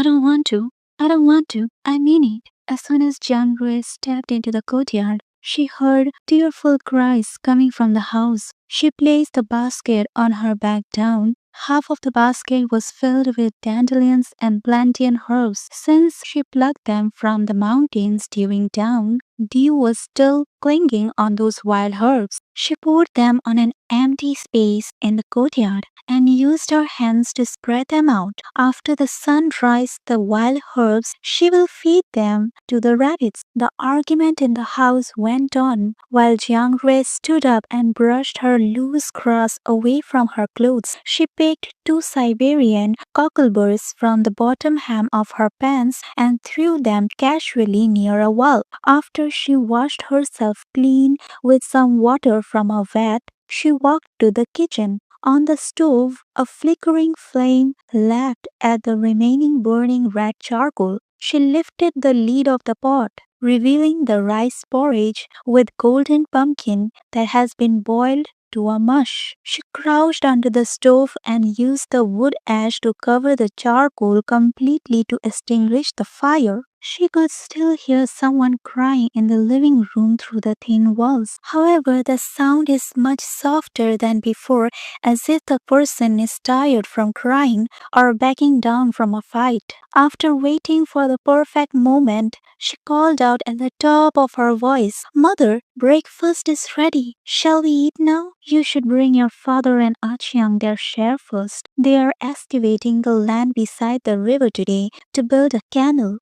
I don't want to. I don't want to. I mean it. As soon as Jiang Rui stepped into the courtyard, she heard tearful cries coming from the house. She placed the basket on her back down. Half of the basket was filled with dandelions and plantain herbs. Since she plucked them from the mountains during dawn, dew was still clinging on those wild herbs. She poured them on an empty space in the courtyard and used her hands to spread them out. After the sun dries the wild herbs, she will feed them to the rabbits. The argument in the house went on while Jiang Rui stood up and brushed her loose grass away from her clothes. She picked two Siberian cockleburs from the bottom hem of her pants and threw them casually near a wall. After she washed herself clean with some water from a vat, she walked to the kitchen. On the stove, a flickering flame lapped at the remaining burning red charcoal. She lifted the lid of the pot, revealing the rice porridge with golden pumpkin that has been boiled to a mush. She crouched under the stove and used the wood ash to cover the charcoal completely to extinguish the fire. She could still hear someone crying in the living room through the thin walls. However, the sound is much softer than before, as if the person is tired from crying or backing down from a fight. After waiting for the perfect moment, she called out at the top of her voice, "Mother, breakfast is ready. Shall we eat now? You should bring your father and Achiang their share first. They are excavating the land beside the river today to build a canal."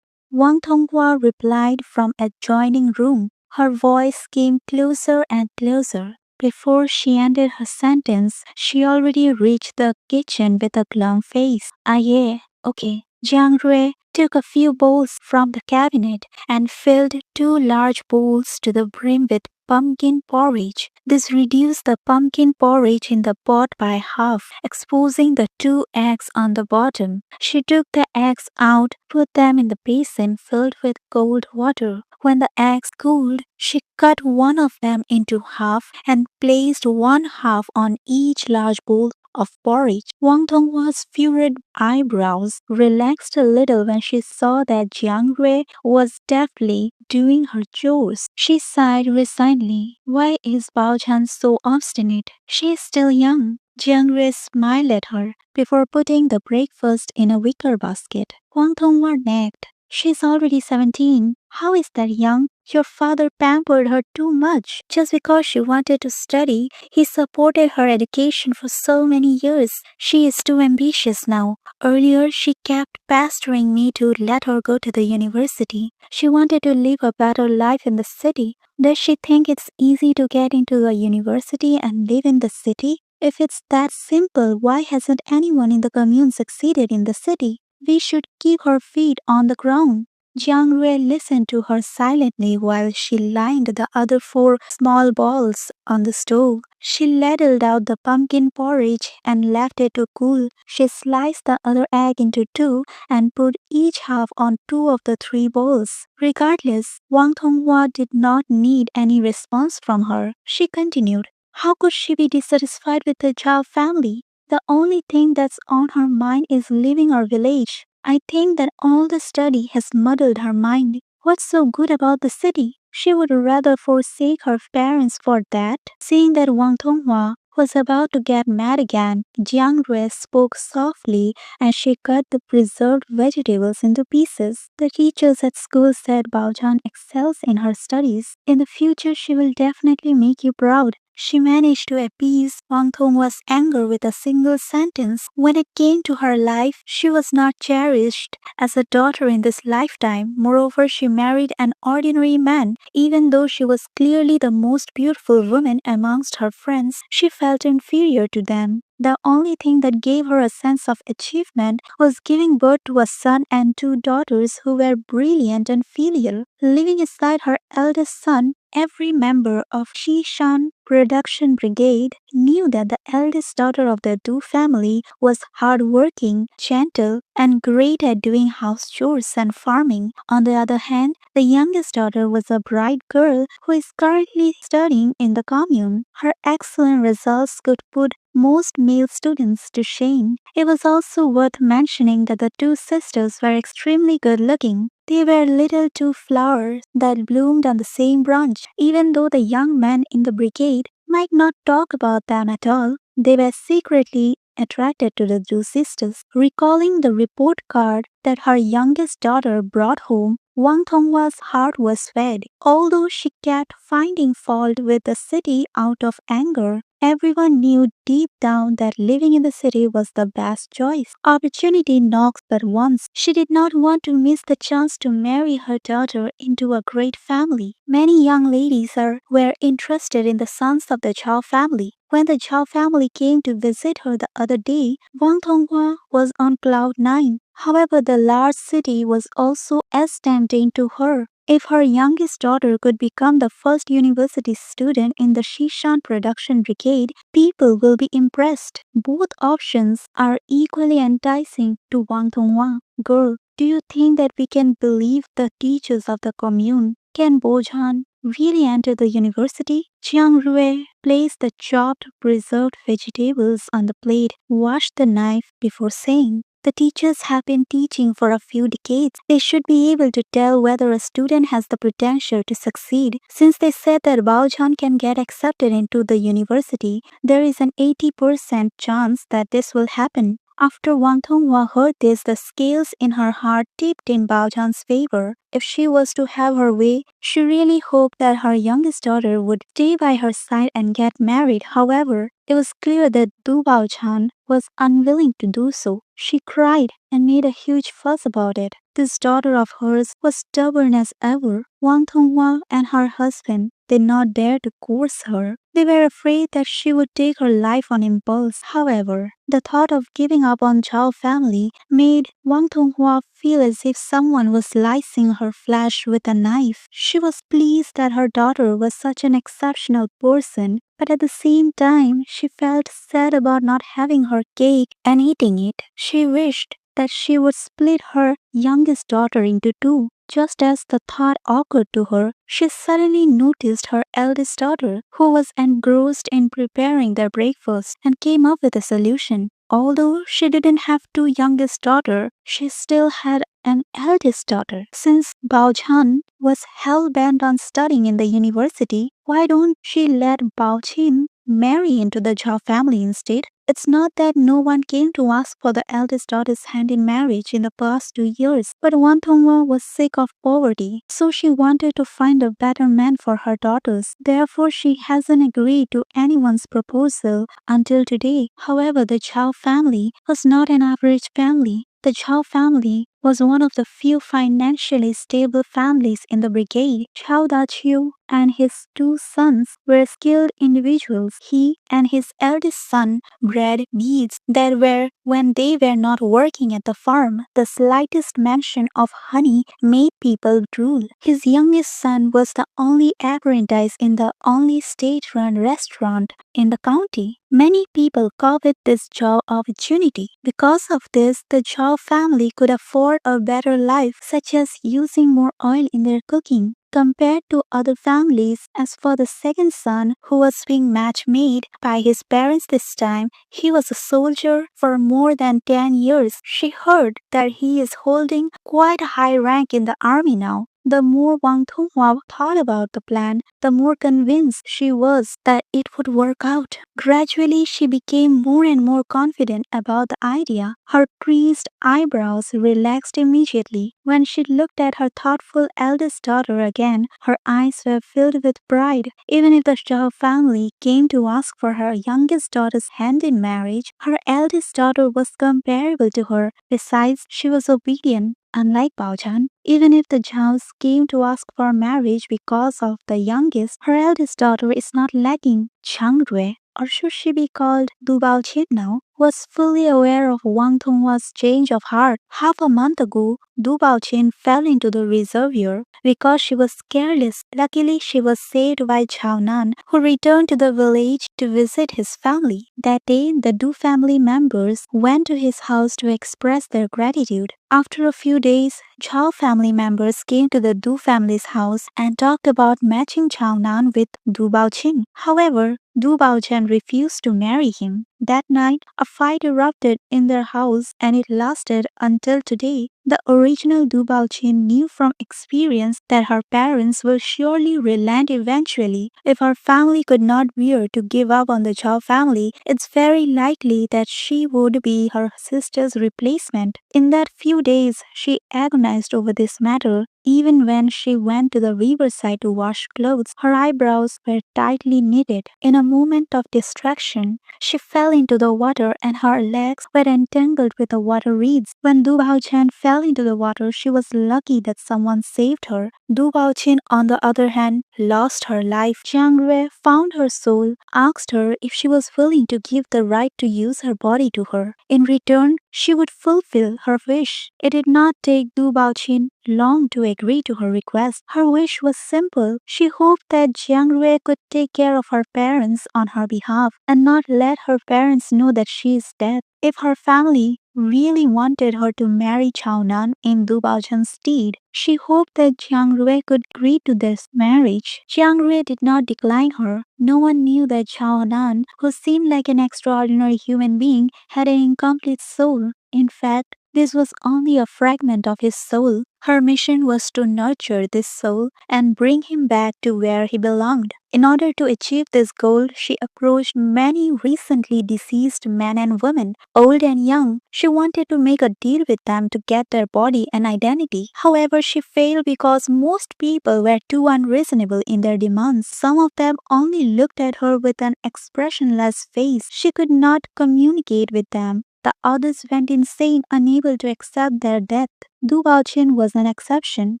Wang Tonghua replied from adjoining room. Her voice came closer and closer. Before she ended her sentence, she already reached the kitchen with a glum face. "Ah yeah, okay." Jiang Rui took a few bowls from the cabinet and filled two large bowls to the brim with pumpkin porridge. This reduced the pumpkin porridge in the pot by half, exposing the two eggs on the bottom. She took the eggs out, put them in the basin filled with cold water. When the eggs cooled, she cut one of them into half and placed one half on each large bowl of porridge. Wang Tonghua's furrowed eyebrows relaxed a little when she saw that Jiang Rui was deftly doing her chores. She sighed resignedly. Why is Bao Chan so obstinate? She is still young. Jiang Rui smiled at her before putting the breakfast in a wicker basket. Wang Tonghua nagged. She's already 17. How is that young? Your father pampered her too much. Just because she wanted to study, he supported her education for so many years. She is too ambitious now. Earlier, she kept pestering me to let her go to the university. She wanted to live a better life in the city. Does she think it's easy to get into a university and live in the city? If it's that simple, why hasn't anyone in the commune succeeded in the city? We should keep her feet on the ground. Jiang Rui listened to her silently while she lined the other four small balls on the stove. She ladled out the pumpkin porridge and left it to cool. She sliced the other egg into two and put each half on two of the three bowls. Regardless, Wang Tonghua did not need any response from her. She continued, "How could she be dissatisfied with the Zhao family? The only thing that's on her mind is leaving our village. I think that all the study has muddled her mind. What's so good about the city? She would rather forsake her parents for that." Seeing that Wang Tonghua was about to get mad again, Jiang Rui spoke softly and she cut the preserved vegetables into pieces. "The teachers at school said Bao Chan excels in her studies. In the future, she will definitely make you proud." She managed to appease Wang Tonghua's anger with a single sentence. When it came to her life, she was not cherished as a daughter in this lifetime. Moreover, she married an ordinary man. Even though she was clearly the most beautiful woman amongst her friends, she felt inferior to them. The only thing that gave her a sense of achievement was giving birth to a son and two daughters who were brilliant and filial. Living aside her eldest son, every member of Shishan production brigade knew that the eldest daughter of the Du family was hardworking, gentle, and great at doing house chores and farming. On the other hand, the youngest daughter was a bright girl who is currently studying in the commune. Her excellent results could put most male students to shame. It was also worth mentioning that the two sisters were extremely good looking. They were little two flowers that bloomed on the same branch. Even though the young men in the brigade might not talk about them at all, they were secretly attracted to the two sisters. Recalling the report card that her youngest daughter brought home, Wang Tongwa's heart was fed. Although she kept finding fault with the city out of anger, everyone knew deep down that living in the city was the best choice. Opportunity knocks but once. She did not want to miss the chance to marry her daughter into a great family. Many young ladies were interested in the sons of the Zhao family. When the Zhao family came to visit her the other day, Wang Tonghua was on cloud nine. However, the large city was also as tempting to her. If her youngest daughter could become the first university student in the Shishan production brigade, people will be impressed. Both options are equally enticing to Wang Tonghua. Girl, do you think that we can believe the teachers of the commune? Can Bojan really enter the university? Jiang Rui placed the chopped preserved vegetables on the plate, washed the knife before saying, "The teachers have been teaching for a few decades. They should be able to tell whether a student has the potential to succeed. Since they said that Baojan can get accepted into the university, there is an 80% chance that this will happen." After Wang Tonghua heard this, the scales in her heart tipped in Baojan's favor. If she was to have her way, she really hoped that her youngest daughter would stay by her side and get married. However, it was clear that Du Baochan was unwilling to do so. She cried and made a huge fuss about it. This daughter of hers was stubborn as ever. Wang Tonghua and her husband did not dare to coerce her. They were afraid that she would take her life on impulse. However, the thought of giving up on Zhao family made Wang Tonghua feel as if someone was slicing her flesh with a knife. She was pleased that her daughter was such an exceptional person, but at the same time, she felt sad about not having her cake and eating it. She wished that she would split her youngest daughter into two. Just as the thought occurred to her, she suddenly noticed her eldest daughter, who was engrossed in preparing their breakfast, and came up with a solution. Although she didn't have two youngest daughters, she still had an eldest daughter. Since Bao Chan was hell-bent on studying in the university, why don't she let Bao Qin marry into the Zhao family instead? It's not that no one came to ask for the eldest daughter's hand in marriage in the past 2 years, but Wan Tongwa was sick of poverty, so she wanted to find a better man for her daughters. Therefore, she hasn't agreed to anyone's proposal until today. However, the Zhao family was not an average family. The Zhao family was one of the few financially stable families in the brigade. Zhao Daqiu and his two sons were skilled individuals. He and his eldest son bred beasts that were when they were not working at the farm. The slightest mention of honey made people drool. His youngest son was the only apprentice in the only state-run restaurant in the county. Many people covet this job opportunity. Because of this, the Zhao family could afford a better life, such as using more oil in their cooking compared to other families. As for the second son, who was being match-made by his parents this time, he was a soldier for more than 10 years. She heard that he is holding quite a high rank in the army now. The more Wang Tonghua thought about the plan, the more convinced she was that it would work out. Gradually, she became more and more confident about the idea. Her creased eyebrows relaxed immediately. When she looked at her thoughtful eldest daughter again, her eyes were filled with pride. Even if the Zhao family came to ask for her youngest daughter's hand in marriage, her eldest daughter was comparable to her. Besides, she was obedient. Unlike Baochan, even if the Zhaos came to ask for marriage because of the youngest, her eldest daughter is not lacking. Chang Rui, or should she be called Du Baoqin now, was fully aware of Wang Tonghua's change of heart. Half a month ago, Du Baoqian fell into the reservoir because she was careless. Luckily, she was saved by Chao Nan, who returned to the village to visit his family. That day, the Du family members went to his house to express their gratitude. After a few days, Chao family members came to the Du family's house and talked about matching Chao Nan with Du Baoqian. However, Du Baoqian refused to marry him. That night, a fight erupted in their house and it lasted until today. The original Du Baoqian knew from experience that her parents will surely relent eventually. If her family could not bear to give up on the Chao family, it's very likely that she would be her sister's replacement. In that few days, she agonized over this matter. Even when she went to the riverside to wash clothes, her eyebrows were tightly knitted. In a moment of distraction, she fell into the water and her legs were entangled with the water reeds. When Du Baoqian fell into the water, she was lucky that someone saved her. Du Baoqian, on the other hand, lost her life. Jiang Rui found her soul, asked her if she was willing to give the right to use her body to her. In return, she would fulfill her wish. It did not take Du Baoqian long to agree to her request. Her wish was simple. She hoped that Jiang Rui could take care of her parents on her behalf and not let her parents know that she is dead. If her family really wanted her to marry Chao Nan in Du Baoqian's stead, she hoped that Jiang Rui could agree to this marriage. Jiang Rui did not decline her. No one knew that Chao Nan, who seemed like an extraordinary human being, had an incomplete soul. In fact, this was only a fragment of his soul. Her mission was to nurture this soul and bring him back to where he belonged. In order to achieve this goal, she approached many recently deceased men and women, old and young. She wanted to make a deal with them to get their body and identity. However, she failed because most people were too unreasonable in their demands. Some of them only looked at her with an expressionless face. She could not communicate with them. The others went insane, unable to accept their death. Du Baoqian was an exception.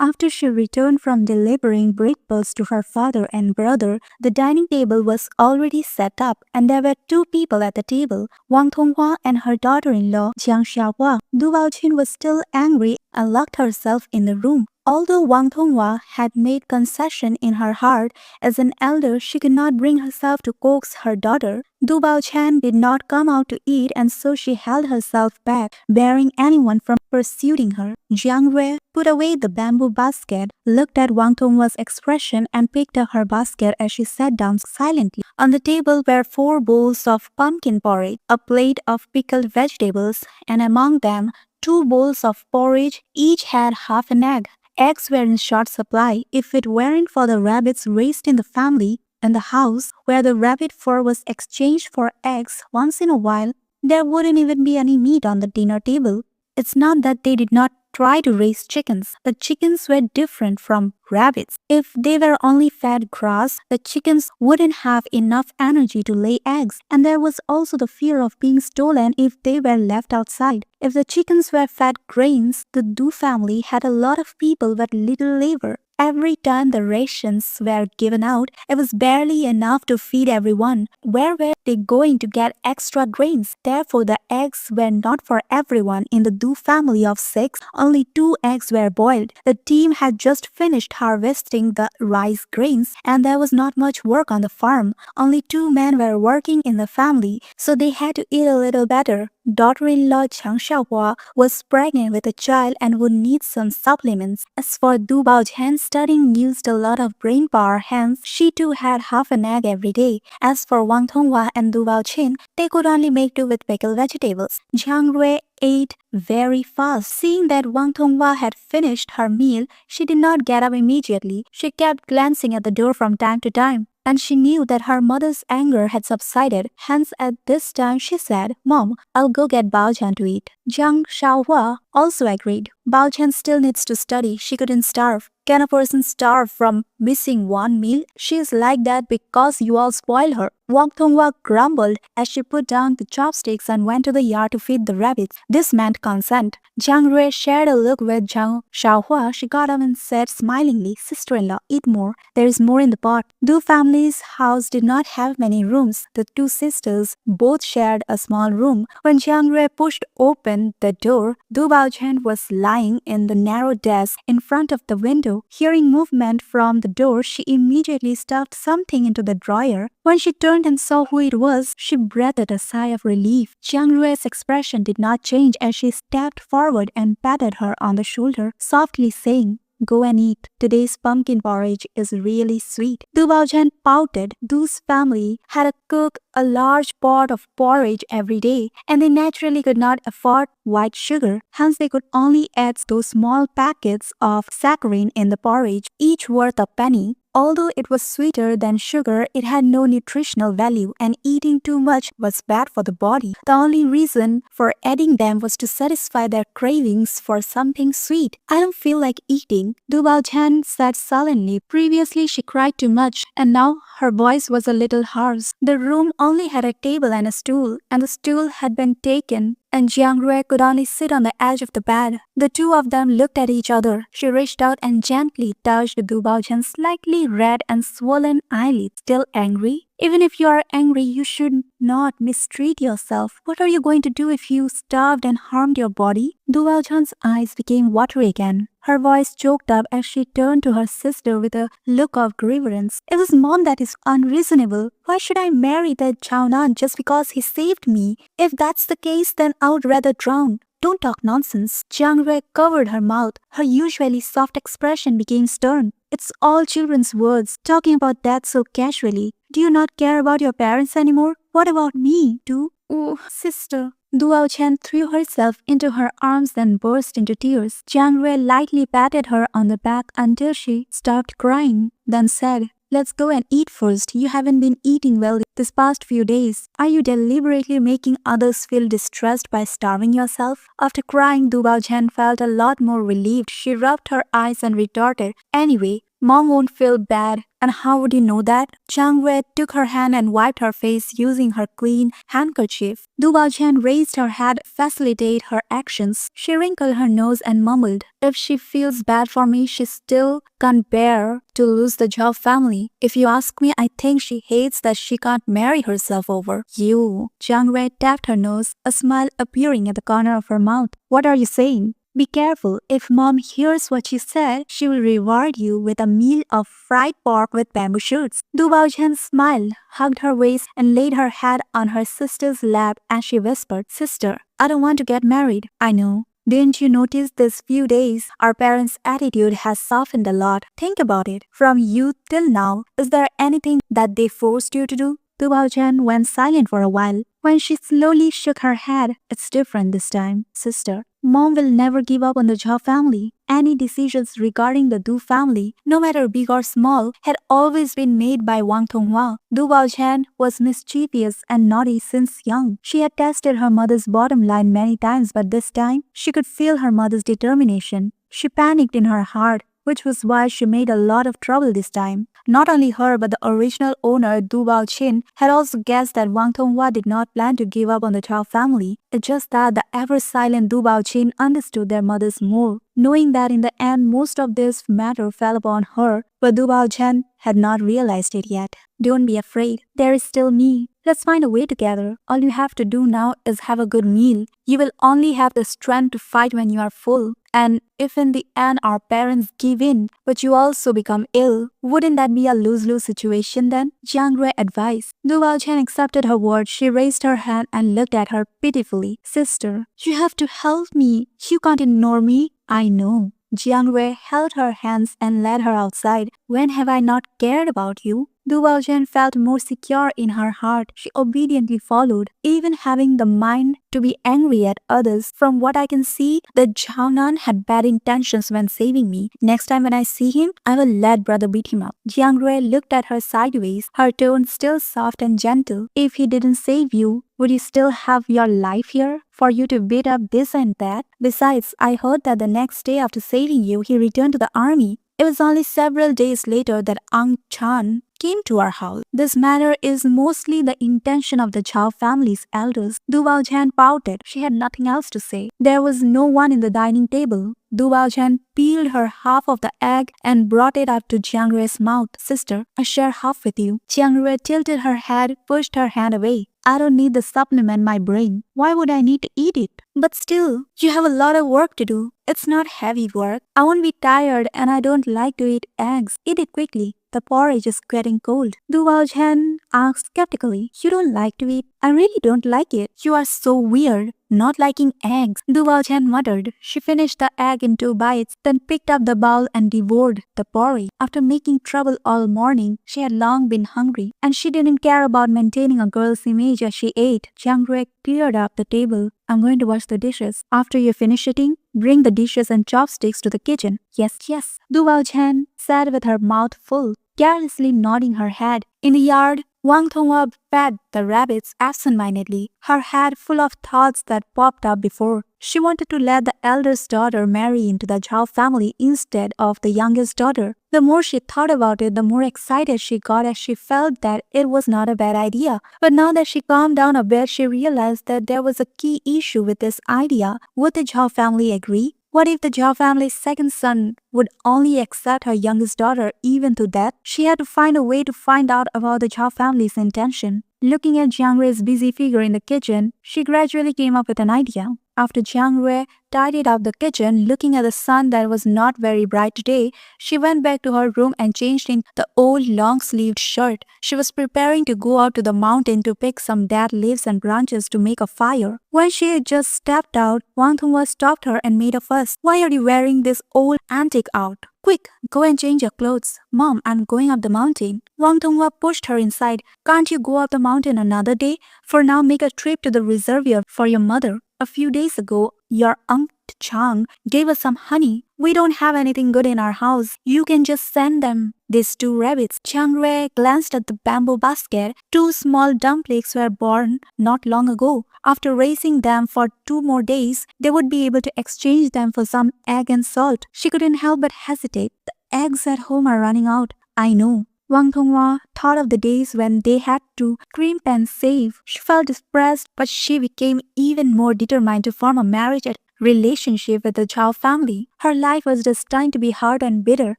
After she returned from delivering breakfast to her father and brother, the dining table was already set up and there were two people at the table, Wang Tonghua and her daughter-in-law Jiang Xiaohua. Du Baoqian was still angry and locked herself in the room. Although Wang Tonghua had made concession in her heart, as an elder she could not bring herself to coax her daughter. Du Baoqian did not come out to eat and so she held herself back, barring anyone from pursuing her. Jiang Rui put away the bamboo basket, looked at Wang Tonghua's expression and picked up her basket as she sat down silently. On the table were 4 bowls of pumpkin porridge, a plate of pickled vegetables, and among them 2 bowls of porridge, each had half an egg. Eggs were in short supply. If it weren't for the rabbits raised in the family, in the house where the rabbit fur was exchanged for eggs once in a while, there wouldn't even be any meat on the dinner table. It's not that they did not try to raise chickens. The chickens were different from rabbits. If they were only fed grass, the chickens wouldn't have enough energy to lay eggs, and there was also the fear of being stolen if they were left outside. If the chickens were fed grains, the Du family had a lot of people with little labor. Every time the rations were given out, it was barely enough to feed everyone. Where were they going to get extra grains? Therefore, the eggs were not for everyone. In the Du family of 6, only 2 eggs were boiled. The team had just finished harvesting the rice grains, and there was not much work on the farm. Only 2 men were working in the family, so they had to eat a little better. Daughter-in-law Jiang Xiaohua was pregnant with a child and would need some supplements. As for Du Baoqian, studying used a lot of brain power, hence she too had half an egg every day. As for Wang Tonghua and Du Baoqian, they could only make do with pickled vegetables. Jiang Rui ate very fast. Seeing that Wang Tonghua had finished her meal, she did not get up immediately. She kept glancing at the door from time to time, and she knew that her mother's anger had subsided. Hence, at this time, she said, "Mom, I'll go get Baoqian to eat." Jiang Xiaohua also agreed. Baoqian still needs to study. She couldn't starve. Can a person starve from missing one meal? She is like that because you all spoil her. Wang Tonghua grumbled as she put down the chopsticks and went to the yard to feed the rabbits. This meant consent. Jiang Rui shared a look with Jiang Xiaohua. She got up and said smilingly, "Sister-in-law, eat more. There is more in the pot." Du family's house did not have many rooms. The 2 sisters both shared a small room. When Jiang Rui pushed open the door, Du Bao Bao Chen was lying in the narrow desk in front of the window. Hearing movement from the door, she immediately stuffed something into the drawer. When she turned and saw who it was, she breathed a sigh of relief. Jiang Rui's expression did not change as she stepped forward and patted her on the shoulder, softly saying, "Go and eat. Today's pumpkin porridge is really sweet." Du Baochen pouted. Du's family had to cook a large pot of porridge every day, and they naturally could not afford white sugar. Hence, they could only add those small packets of saccharin in the porridge, each worth a penny. Although it was sweeter than sugar, it had no nutritional value, and eating too much was bad for the body. The only reason for adding them was to satisfy their cravings for something sweet. "I don't feel like eating," Du Baochen said sullenly. Previously, she cried too much, and now her voice was a little harsh. The room only had a table and a stool, and the stool had been taken, and Jiang Rui could only sit on the edge of the bed. The two of them looked at each other. She reached out and gently touched Du Baochen's slightly red and swollen eyelids. "Still angry? Even if you are angry, you should not mistreat yourself. What are you going to do if you starved and harmed your body?" Du Baochen's eyes became watery again. Her voice choked up as she turned to her sister with a look of grievance. "It was Mom that is unreasonable. Why should I marry that Chaonan just because he saved me? If that's the case, then I would rather drown. Don't talk nonsense." Jiang Rui covered her mouth. Her usually soft expression became stern. "It's all children's words, talking about that so casually. Do you not care about your parents anymore? What about me, too?" "Oh, sister." Du Baochen threw herself into her arms then burst into tears. Jiang Rui lightly patted her on the back until she stopped crying, then said, "Let's go and eat first. You haven't been eating well this past few days. Are you deliberately making others feel distressed by starving yourself?" After crying, Du Baochen felt a lot more relieved. She rubbed her eyes and retorted, "Anyway, Mom won't feel bad. And how would you know that?" Jiang Rui took her hand and wiped her face using her clean handkerchief. Du Baochen raised her head to facilitate her actions. She wrinkled her nose and mumbled, "If she feels bad for me, she still can't bear to lose the Zhao family. If you ask me, I think she hates that she can't marry herself over you." Jiang Rui tapped her nose, a smile appearing at the corner of her mouth. "What are you saying? Be careful. If Mom hears what you said, she will reward you with a meal of fried pork with bamboo shoots." Du Baochen smiled, hugged her waist, and laid her head on her sister's lap as she whispered, "Sister, I don't want to get married. I know. Didn't you notice this few days our parents' attitude has softened a lot? Think about it. From youth till now, is there anything that they forced you to do?" Du Baochen went silent for a while. When she slowly shook her head, "It's different this time, sister. Mom will never give up on the Zhao family. Any decisions regarding the Du family, no matter big or small, had always been made by Wang Tonghua." Du Baochen was mischievous and naughty since young. She had tested her mother's bottom line many times, but this time, she could feel her mother's determination. She panicked in her heart, which was why she made a lot of trouble this time. Not only her, but the original owner, Du Baochen, had also guessed that Wang Tonghua did not plan to give up on the Zhao family. It's just that the ever-silent Du Baochen understood their mothers more, knowing that in the end most of this matter fell upon her, but Du Baochen had not realized it yet. "Don't be afraid. There is still me. Let's find a way together. All you have to do now is have a good meal. You will only have the strength to fight when you are full. And if in the end our parents give in, but you also become ill, wouldn't that be a lose-lose situation then?" Jiang Rui advised. Du Baochen accepted her words. She raised her hand and looked at her pitifully. "Sister, you have to help me. You can't ignore me." "I know." Jiang Rui held her hands and led her outside. "When have I not cared about you?" Du Baochen felt more secure in her heart. She obediently followed, even having the mind to be angry at others. "From what I can see, the Jiaonan had bad intentions when saving me. Next time when I see him, I will let brother beat him up." Jiang Rui looked at her sideways, her tone still soft and gentle. "If he didn't save you, would you still have your life here for you to beat up this and that? Besides, I heard that the next day after saving you, he returned to the army. It was only several days later that Ang Chan came to our house. This matter is mostly the intention of the Zhao family's elders." Du Baochen pouted. She had nothing else to say. There was no one in the dining table. Du Baochen peeled her half of the egg and brought it up to Jiang Rui's mouth. "Sister, I share half with you." Jiang Rui tilted her head, pushed her hand away. I don't need the supplement my brain. Why would I need to eat it? But still, you have a lot of work to do. It's not heavy work. I won't be tired and I don't like to eat eggs. Eat it quickly. The porridge is getting cold. Duval Chen asked skeptically. You don't like to eat? I really don't like it. You are so weird. Not liking eggs, Duval Chen muttered. She finished the egg in 2 bites, then picked up the bowl and devoured the porridge. After making trouble all morning, she had long been hungry, and she didn't care about maintaining a girl's image as she ate. Jiang Rui cleared up the table. I'm going to wash the dishes. After you finish eating, bring the dishes and chopsticks to the kitchen. Yes, yes. Duval Chen sat with her mouth full, carelessly nodding her head. In the yard, Wang Donghua fed the rabbits absent-mindedly, her head full of thoughts that popped up before. She wanted to let the eldest daughter marry into the Zhao family instead of the youngest daughter. The more she thought about it, the more excited she got as she felt that it was not a bad idea. But now that she calmed down a bit, she realized that there was a key issue with this idea. Would the Zhao family agree? What if the Zhao family's second son would only accept her youngest daughter even to death? She had to find a way to find out about the Zhao family's intention. Looking at Jiang Rui's busy figure in the kitchen, she gradually came up with an idea. After Jiang Rui tidied up the kitchen, looking at the sun that was not very bright today, she went back to her room and changed in the old long-sleeved shirt. She was preparing to go out to the mountain to pick some dead leaves and branches to make a fire. When she had just stepped out, Wang Donghua stopped her and made a fuss. Why are you wearing this old antique out? Quick, go and change your clothes. Mom, I'm going up the mountain. Wang Donghua pushed her inside. Can't you go up the mountain another day? For now, make a trip to the reservoir for your mother. A few days ago, your Aunt Chang gave us some honey. We don't have anything good in our house. You can just send them these 2 rabbits. Jiang Rui glanced at the bamboo basket. 2 small dumplings were born not long ago. After raising them for 2 more days, they would be able to exchange them for some egg and salt. She couldn't help but hesitate. The eggs at home are running out. I know. Wang Donghua thought of the days when they had to crimp and save. She felt depressed, but she became even more determined to form a marriage relationship with the Zhao family. Her life was destined to be hard and bitter,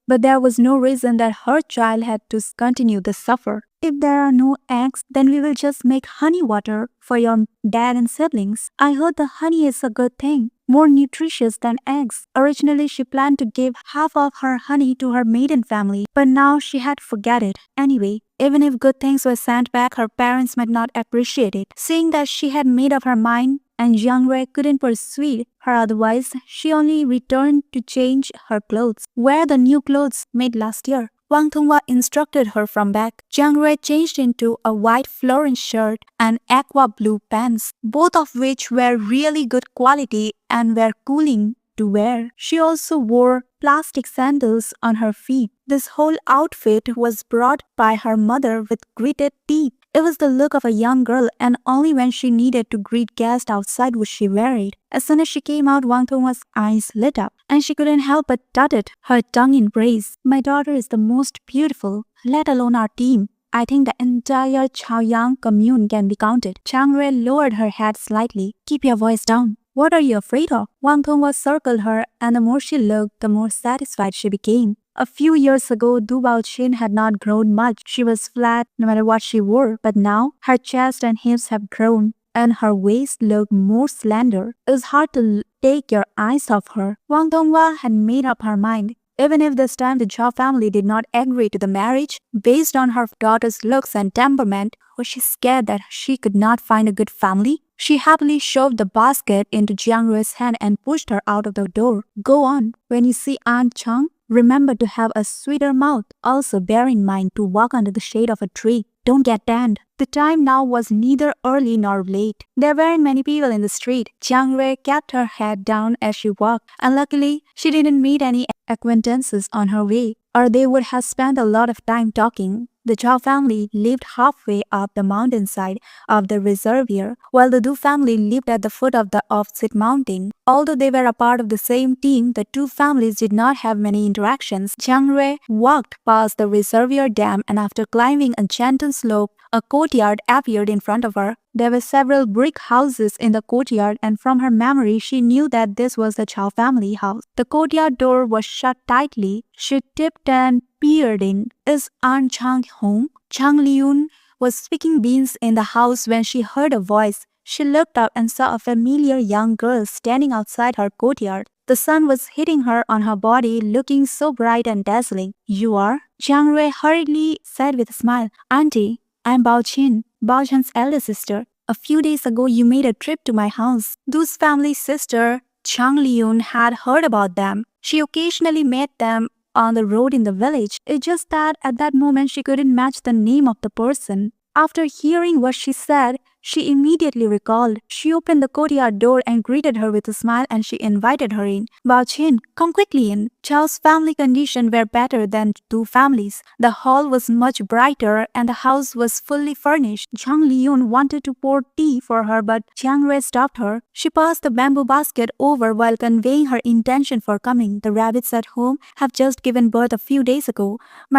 but there was no reason that her child had to continue to suffer. If there are no eggs, then we will just make honey water for your dad and siblings. I heard the honey is a good thing, more nutritious than eggs. Originally, she planned to give half of her honey to her maiden family, but now she had to forget it. Anyway, even if good things were sent back, her parents might not appreciate it. Seeing that she had made up her mind and Jiang Rui couldn't persuade her otherwise, she only returned to change her clothes. Wear the new clothes made last year. Wang Donghua instructed her from back. Jiang Rui changed into a white Florence shirt and aqua blue pants, both of which were really good quality and were cooling to wear. She also wore plastic sandals on her feet. This whole outfit was brought by her mother with gritted teeth. It was the look of a young girl, and only when she needed to greet guests outside would she wear it. As soon as she came out, Wang Donghua's eyes lit up, and she couldn't help but tutted her tongue in praise. My daughter is the most beautiful, let alone our team. I think the entire Chaoyang commune can be counted. Jiang Rui lowered her head slightly. Keep your voice down. What are you afraid of? Wang Donghua circled her, and the more she looked, the more satisfied she became. A few years ago, Du Baoqin had not grown much. She was flat no matter what she wore, but now her chest and hips have grown, and her waist looked more slender. It was hard to take your eyes off her. Wang Donghua had made up her mind. Even if this time the Zhao family did not agree to the marriage, based on her daughter's looks and temperament, was she scared that she could not find a good family? She happily shoved the basket into Jiang Rui's hand and pushed her out of the door. Go on. When you see Aunt Chang, remember to have a sweeter mouth. Also bear in mind to walk under the shade of a tree. Don't get tanned. The time now was neither early nor late. There weren't many people in the street. Jiang Rui kept her head down as she walked, and luckily, she didn't meet any acquaintances on her way, or they would have spent a lot of time talking. The Zhao family lived halfway up the mountainside of the reservoir, while the Du family lived at the foot of the opposite mountain. Although they were a part of the same team, the two families did not have many interactions. Jiang Rui walked past the reservoir dam, and after climbing a gentle slope, a courtyard appeared in front of her. There were several brick houses in the courtyard, and from her memory, she knew that this was the Zhao family house. The courtyard door was shut tightly. She tipped and peered in. Is Aunt Chang home? Chang Liun was speaking beans in the house when she heard a voice. She looked up and saw a familiar young girl standing outside her courtyard. The sun was hitting her on her body, looking so bright and dazzling. "You are?" Jiang Rui hurriedly said with a smile. "Auntie, I'm Bao Qin, Bao Chan's elder sister. A few days ago you made a trip to my house." Du's family sister, Chang Liun, had heard about them. She occasionally met them on the road in the village. It's just that at that moment she couldn't match the name of the person. After hearing what she said, she immediately recalled. She opened the courtyard door and greeted her with a smile, and she invited her in. "Bao Qin, come quickly in." Chao's family conditions were better than Du family's. The hall was much brighter and the house was fully furnished. Zhang Liun wanted to pour tea for her, but Jiang Rui stopped her. She passed the bamboo basket over while conveying her intention for coming. "The rabbits at home have just given birth a few days ago.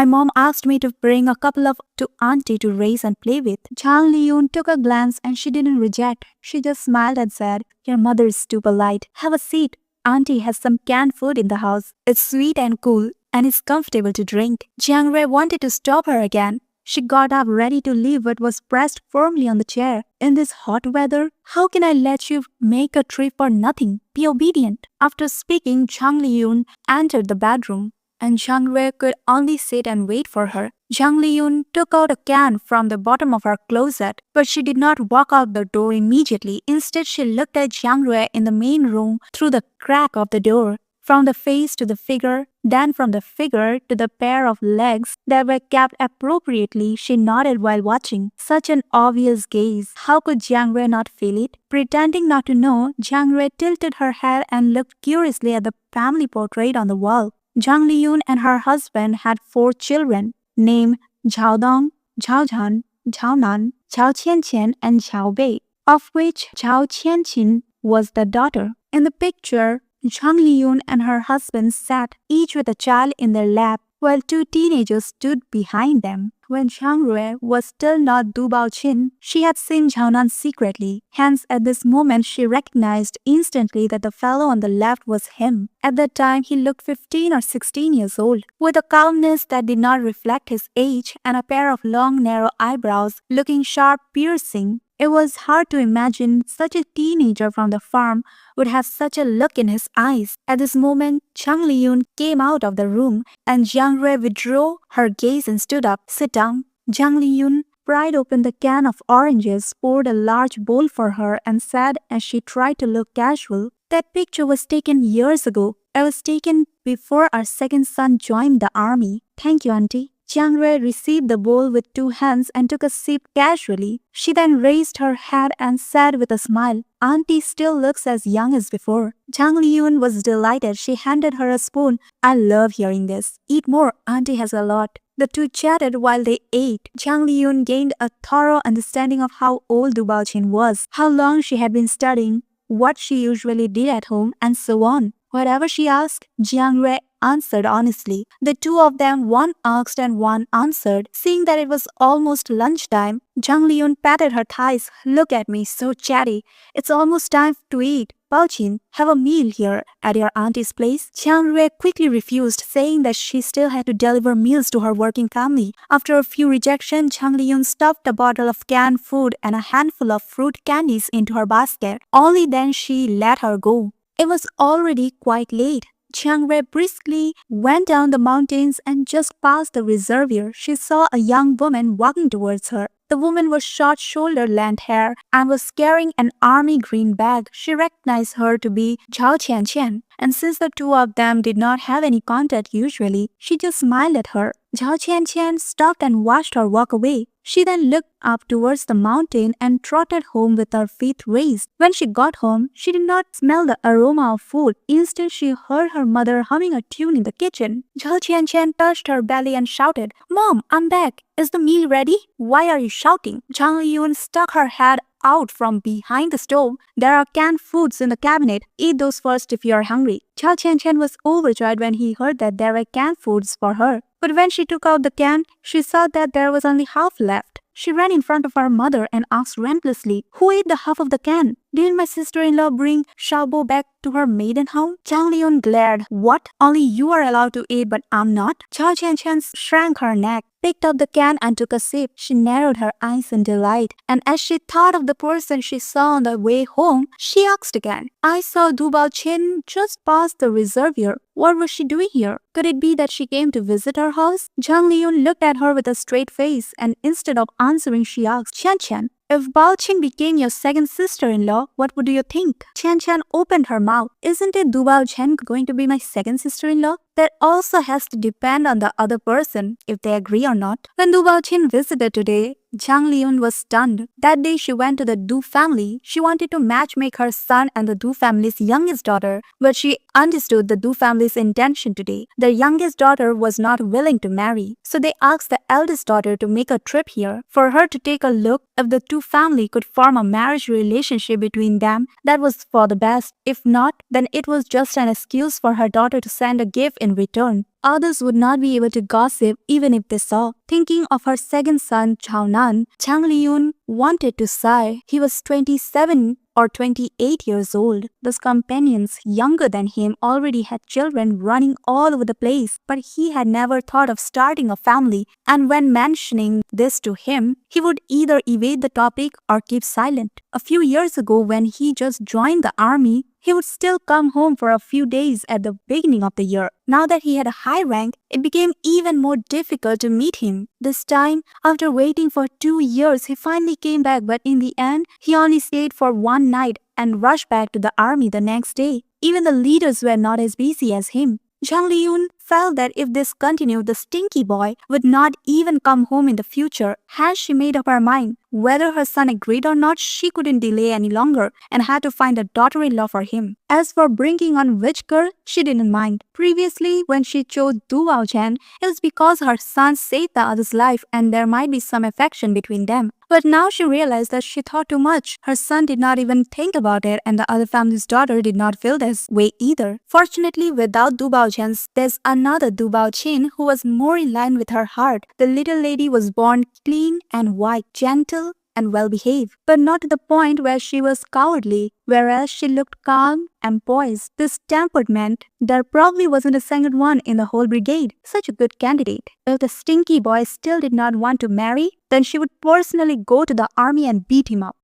My mom asked me to bring a couple of to auntie to raise and play with." Zhang Liun took a glance and she didn't reject. She just smiled and said, "Your mother is too polite. Have a seat. Auntie has some canned food in the house. It's sweet and cool, and it's comfortable to drink." Jiang Rui wanted to stop her again. She got up ready to leave but was pressed firmly on the chair. "In this hot weather, how can I let you make a trip for nothing? Be obedient." After speaking, Zhang Liun entered the bedroom, and Jiang Rui could only sit and wait for her. Zhang Liun took out a can from the bottom of her closet, but she did not walk out the door immediately. Instead, she looked at Jiang Rui in the main room through the crack of the door. From the face to the figure, then from the figure to the pair of legs that were kept appropriately, she nodded while watching. Such an obvious gaze. How could Jiang Rui not feel it? Pretending not to know, Jiang Rui tilted her head and looked curiously at the family portrait on the wall. Zhang Liun and her husband had 4 children, named Zhao Dong, Zhao Zhan, Zhao Nan, Zhao Qianqian, and Zhao Bei, of which Zhao Qianqin was the daughter. In the picture, Zhang Liun and her husband sat, each with a child in their lap, while 2 teenagers stood behind them. When Jiang Rui was still not Du Baoqin, she had seen Zhao Nan secretly. Hence, at this moment, she recognized instantly that the fellow on the left was him. At that time, he looked 15 or 16 years old, with a calmness that did not reflect his age and a pair of long, narrow eyebrows looking sharp, piercing. It was hard to imagine such a teenager from the farm would have such a look in his eyes. At this moment, Chang Liun came out of the room and Jiang Rui withdrew her gaze and stood up. "Sit down." Jiang Liun pried open the can of oranges, poured a large bowl for her, and said as she tried to look casual, "That picture was taken years ago. It was taken before our second son joined the army." "Thank you, Auntie." Jiang Rui received the bowl with 2 hands and took a sip casually. She then raised her head and said with a smile, "Auntie still looks as young as before." Zhang Liun was delighted. She handed her a spoon. "I love hearing this. Eat more. Auntie has a lot." The 2 chatted while they ate. Zhang Liun gained a thorough understanding of how old Du Baoqin was, how long she had been studying, what she usually did at home, and so on. Whatever she asked, Jiang Rui answered honestly. The 2 of them, one asked and one answered. Seeing that it was almost lunchtime, Zhang Liun patted her thighs. "Look at me, so chatty. It's almost time to eat. Baoqin, have a meal here at your auntie's place." Jiang Rui quickly refused, saying that she still had to deliver meals to her working family. After a few rejections, Zhang Liun stuffed a bottle of canned food and a handful of fruit candies into her basket. Only then she let her go. It was already quite late. Jiang Rui briskly went down the mountains and just past the reservoir, she saw a young woman walking towards her. The woman was short shoulder-length hair and was carrying an army green bag. She recognized her to be Zhao Qianqian, and since the 2 of them did not have any contact usually, she just smiled at her. Zhao Qianqian stopped and watched her walk away. She then looked up towards the mountain and trotted home with her feet raised. When she got home, she did not smell the aroma of food. Instead, she heard her mother humming a tune in the kitchen. Zhao Qianqian touched her belly and shouted, "Mom, I'm back. Is the meal ready? Why are you shouting?" Zhang Liun stuck her head out from behind the stove. "There are canned foods in the cabinet. Eat those first if you are hungry." Zhao Qianqian was overjoyed when he heard that there were canned foods for her. But when she took out the can, she saw that there was only half left. She ran in front of her mother and asked relentlessly, "Who ate the half of the can? Didn't my sister-in-law bring Xiaobo back to her maiden home?" Zhang Liun glared. "What? Only you are allowed to eat, but I'm not?" Zhao Qianqian shrank her neck. picked up the can and took a sip. She narrowed her eyes in delight, and as she thought of the person she saw on the way home, she asked again, "I saw Dubal Chin just past the reservoir. What was she doing here? Could it be that she came to visit our house?" Zhang Liun looked at her with a straight face, and instead of answering, she asked, "Qian Qian, if Bao Qing became your second sister-in-law, what would you think?" Qian Qian opened her mouth. "Isn't it Dubao Chen going to be my second sister-in-law? That also has to depend on the other person, if they agree or not." When Dubao Chen visited today, Zhang Liun was stunned. That day she went to the Du family. She wanted to matchmake her son and the Du family's youngest daughter, but she understood the Du family's intention today. Their youngest daughter was not willing to marry, so they asked the eldest daughter to make a trip here for her to take a look if the Du family could form a marriage relationship between them. That was for the best. If not, then it was just an excuse for her daughter to send a gift in return. Others would not be able to gossip even if they saw. Thinking of her second son, Chao Nan, Zhang Liun wanted to sigh. He was 27 or 28 years old. Those companions younger than him already had children running all over the place, but he had never thought of starting a family, and when mentioning this to him, he would either evade the topic or keep silent. A few years ago, when he just joined the army, he would still come home for a few days at the beginning of the year. Now that he had a high rank, it became even more difficult to meet him. This time, after waiting for 2 years, he finally came back, but in the end, he only stayed for one night and rushed back to the army the next day. Even the leaders were not as busy as him. Zhang Liun felt that if this continued, the stinky boy would not even come home in the future. Had she made up her mind whether her son agreed or not, she couldn't delay any longer and had to find a daughter-in-law for him. As for bringing on which girl, she didn't mind. Previously, when she chose Du Baochen, it was because her son saved the other's life and there might be some affection between them. But now she realized that she thought too much. Her son did not even think about it, and the other family's daughter did not feel this way either. Fortunately, without Du Baochen, there's another Du Baoqin who was more in line with her heart. The little lady was born clean and white, gentle and well-behaved, but not to the point where she was cowardly, whereas she looked calm and poised. This temperament, there probably wasn't a second one in the whole brigade. Such a good candidate. If the stinky boy still did not want to marry, then she would personally go to the army and beat him up.